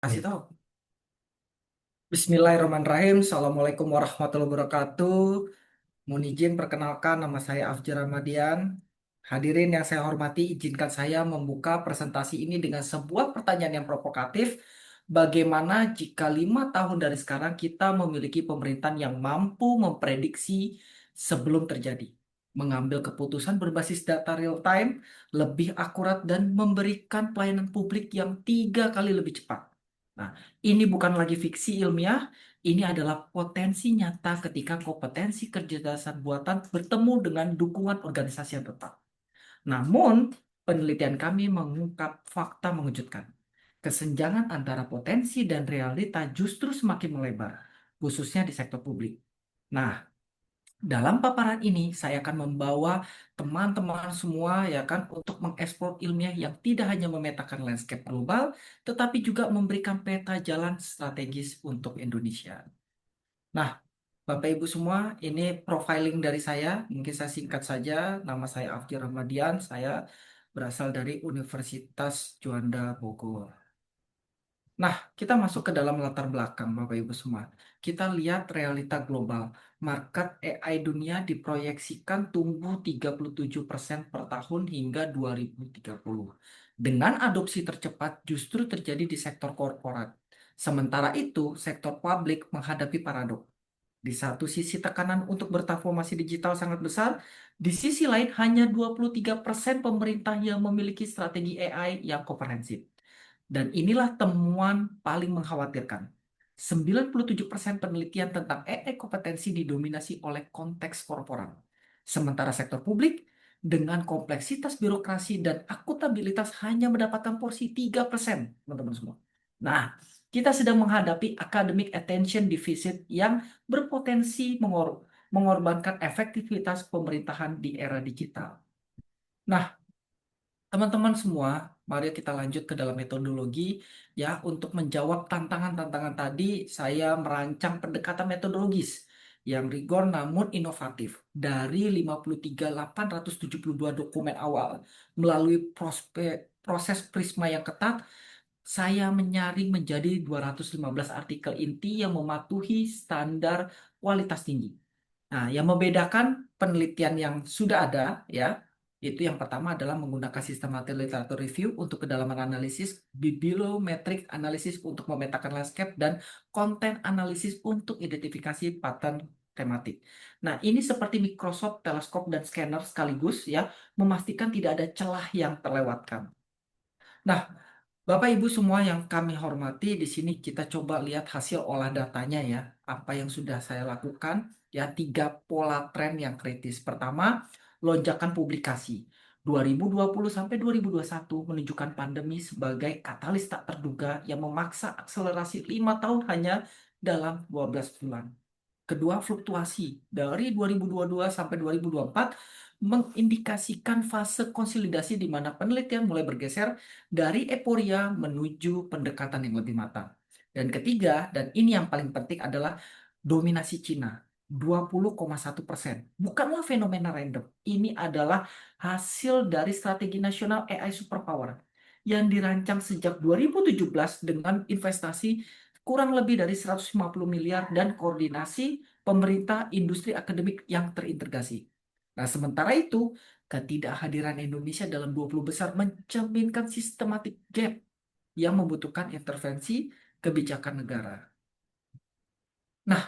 Kasih tahu. Bismillahirrahmanirrahim. Assalamualaikum warahmatullahi wabarakatuh. Mohon izin perkenalkan nama saya Afjar Ramadian. Hadirin yang saya hormati, izinkan saya membuka presentasi ini dengan sebuah pertanyaan yang provokatif. Bagaimana jika 5 tahun dari sekarang kita memiliki pemerintahan yang mampu memprediksi sebelum terjadi, mengambil keputusan berbasis data real time, lebih akurat, dan memberikan pelayanan publik yang 3 kali lebih cepat? Nah, ini bukan lagi fiksi ilmiah, ini adalah potensi nyata ketika kompetensi kecerdasan buatan bertemu dengan dukungan organisasi yang tetap. Namun, penelitian kami mengungkap fakta mengejutkan. Kesenjangan antara potensi dan realita justru semakin melebar, khususnya di sektor publik. Nah, dalam paparan ini saya akan membawa teman-teman semua ya kan untuk mengeksplor ilmiah yang tidak hanya memetakan landscape global, tetapi juga memberikan peta jalan strategis untuk Indonesia. Nah, Bapak Ibu semua, ini profiling dari saya. Mungkin saya singkat saja. Nama saya Afki Rahmadian. Saya berasal dari Universitas Juanda Bogor. Nah, kita masuk ke dalam latar belakang, Bapak Ibu semua. Kita lihat realita global. Market AI dunia diproyeksikan tumbuh 37% per tahun hingga 2030. Dengan adopsi tercepat justru terjadi di sektor korporat. Sementara itu, sektor publik menghadapi paradok. Di satu sisi tekanan untuk bertransformasi digital sangat besar, di sisi lain hanya 23% pemerintah yang memiliki strategi AI yang komprehensif. Dan inilah temuan paling mengkhawatirkan. 97% penelitian tentang AI kompetensi didominasi oleh konteks korporat. Sementara sektor publik dengan kompleksitas birokrasi dan akutabilitas hanya mendapatkan porsi 3%, teman-teman semua. Nah, kita sedang menghadapi academic attention deficit yang berpotensi mengorbankan efektivitas pemerintahan di era digital. Nah, teman-teman semua, mari kita lanjut ke dalam metodologi ya. Untuk menjawab tantangan-tantangan tadi, saya merancang pendekatan metodologis yang rigor namun inovatif dari 53.872 dokumen awal melalui proses Prisma yang ketat. Saya menyaring menjadi 215 artikel inti yang mematuhi standar kualitas tinggi. Nah, yang membedakan penelitian yang sudah ada ya, itu yang pertama adalah menggunakan sistematic literature review untuk kedalaman analisis, bibliometric analisis untuk memetakan landscape, dan konten analisis untuk identifikasi pattern tematik. Nah, ini seperti Microsoft teleskop dan scanner sekaligus ya, memastikan tidak ada celah yang terlewatkan. Nah, Bapak Ibu semua yang kami hormati, di sini kita coba lihat hasil olah datanya ya. Apa yang sudah saya lakukan ya, 3 pola tren yang kritis. Pertama, lonjakan publikasi. 2020 sampai 2021 menunjukkan pandemi sebagai katalis tak terduga yang memaksa akselerasi 5 tahun hanya dalam 12 bulan. Kedua, fluktuasi dari 2022 sampai 2024 mengindikasikan fase konsolidasi di mana penelitian mulai bergeser dari euforia menuju pendekatan yang lebih matang. Dan ketiga, dan ini yang paling penting adalah dominasi Cina. 20,1%. Bukanlah fenomena random. Ini adalah hasil dari strategi nasional AI superpower yang dirancang sejak 2017 dengan investasi kurang lebih dari 150 miliar dan koordinasi pemerintah industri akademik yang terintegrasi. Nah, sementara itu, ketidakhadiran Indonesia dalam 20 besar mencerminkan sistematik gap yang membutuhkan intervensi kebijakan negara. Nah,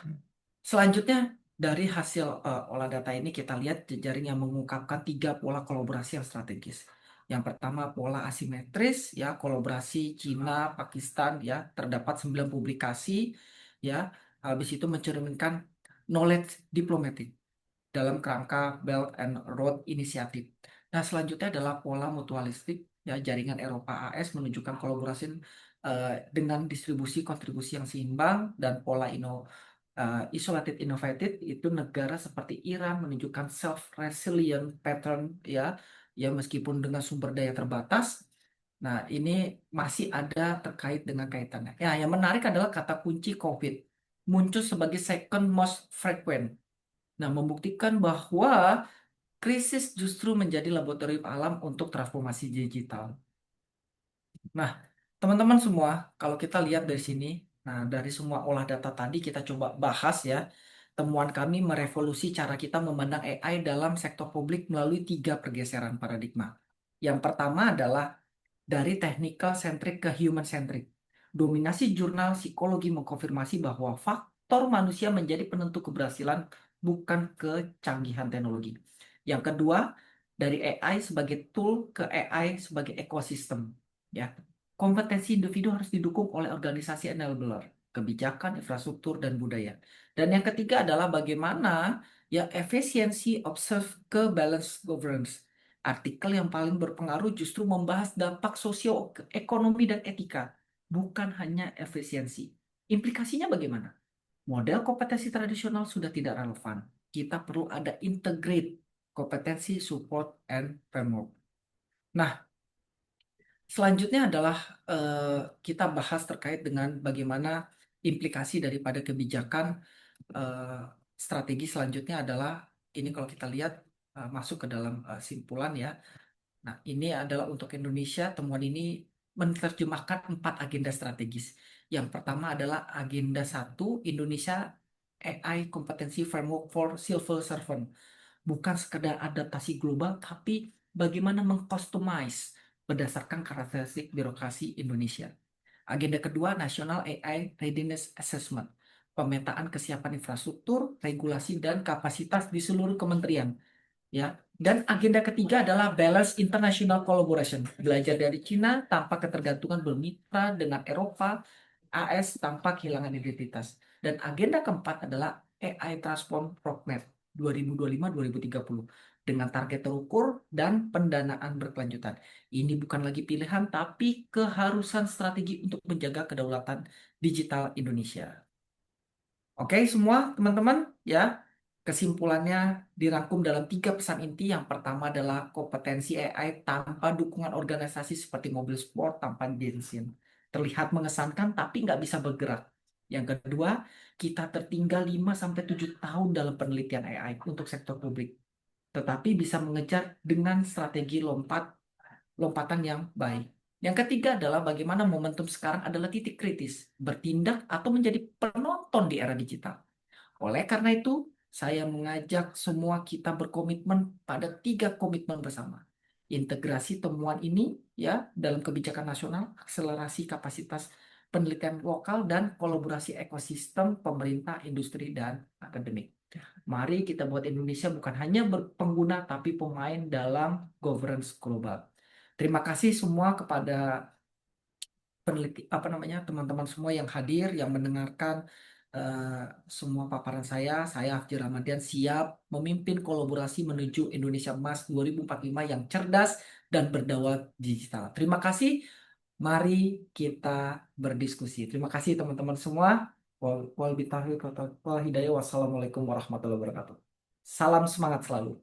selanjutnya dari hasil olah data ini kita lihat jejaring yang mengungkapkan 3 pola kolaborasi yang strategis. Yang pertama pola asimetris ya, kolaborasi Cina, Pakistan ya, terdapat 9 publikasi ya. Habis itu mencerminkan knowledge diplomatic dalam kerangka Belt and Road Initiative. Nah, selanjutnya adalah pola mutualistik ya, jaringan Eropa AS menunjukkan kolaborasi dengan distribusi kontribusi yang seimbang, dan pola isolated innovated itu negara seperti Iran menunjukkan self resilient pattern ya, ya meskipun dengan sumber daya terbatas. Nah, ini masih ada terkait dengan kaitannya. Ya, yang menarik adalah kata kunci COVID muncul sebagai second most frequent. Nah, membuktikan bahwa krisis justru menjadi laboratorium alam untuk transformasi digital. Nah, Teman-teman semua, kalau kita lihat dari sini, nah dari semua olah data tadi kita coba bahas ya, temuan kami merevolusi cara kita memandang AI dalam sektor publik melalui tiga pergeseran paradigma. Yang pertama adalah dari technical centric ke human centric. Dominasi jurnal psikologi mengkonfirmasi bahwa faktor manusia menjadi penentu keberhasilan, bukan kecanggihan teknologi. Yang kedua, dari AI sebagai tool ke AI sebagai ekosistem. Ya, kompetensi individu harus didukung oleh organisasi enabler, kebijakan, infrastruktur, dan budaya. Dan yang ketiga adalah bagaimana ya efisiensi observe ke balance governance. Artikel yang paling berpengaruh justru membahas dampak sosioekonomi dan etika, bukan hanya efisiensi. Implikasinya bagaimana? Model kompetensi tradisional sudah tidak relevan. Kita perlu ada integrate kompetensi, support, and framework. Nah, selanjutnya adalah eh, kita bahas terkait dengan bagaimana implikasi daripada kebijakan. eh, Strategi selanjutnya adalah ini kalau kita lihat masuk ke dalam simpulan ya. Nah, ini adalah untuk Indonesia. Temuan ini menerjemahkan 4 agenda strategis. Yang pertama adalah agenda satu Indonesia AI Competency Framework for Civil Servant. Bukan sekedar adaptasi global, tapi bagaimana mengcustomize berdasarkan karakteristik birokrasi Indonesia. Agenda kedua, National AI Readiness Assessment. Pemetaan kesiapan infrastruktur, regulasi, dan kapasitas di seluruh kementerian ya. Dan agenda ketiga adalah balance international collaboration, belajar dari Cina tanpa ketergantungan, bermitra dengan Eropa, AS tanpa kehilangan identitas. Dan agenda keempat adalah AI Transform Roadmap 2025-2030 dengan target terukur dan pendanaan berkelanjutan. Ini bukan lagi pilihan, tapi keharusan strategi untuk menjaga kedaulatan digital Indonesia. Oke, semua teman-teman, ya. Kesimpulannya dirangkum dalam 3 pesan inti. Yang pertama adalah kompetensi AI tanpa dukungan organisasi seperti mobil sport tanpa bensin. Terlihat mengesankan tapi nggak bisa bergerak. Yang kedua, kita tertinggal 5 sampai 7 tahun dalam penelitian AI untuk sektor publik. Tetapi bisa mengejar dengan strategi lompatan yang baik. Yang ketiga adalah bagaimana momentum sekarang adalah titik kritis, bertindak atau menjadi penonton di era digital. Oleh karena itu, saya mengajak semua kita berkomitmen pada 3 komitmen bersama. Integrasi temuan ini ya dalam kebijakan nasional, akselerasi kapasitas penelitian lokal, dan kolaborasi ekosistem pemerintah, industri, dan akademik. Mari kita buat Indonesia bukan hanya berpengguna tapi pemain dalam governance global. Terima kasih semua kepada peneliti apa namanya teman-teman semua yang hadir yang mendengarkan eh, semua paparan saya. Saya Hafji Ramadian siap memimpin kolaborasi menuju Indonesia Emas 2045 yang cerdas dan berdaulat digital. Terima kasih. Mari kita berdiskusi. Terima kasih teman-teman semua. Wal bitaufiq wal hidayah. Wassalamualaikum warahmatullahi wabarakatuh. Salam semangat selalu.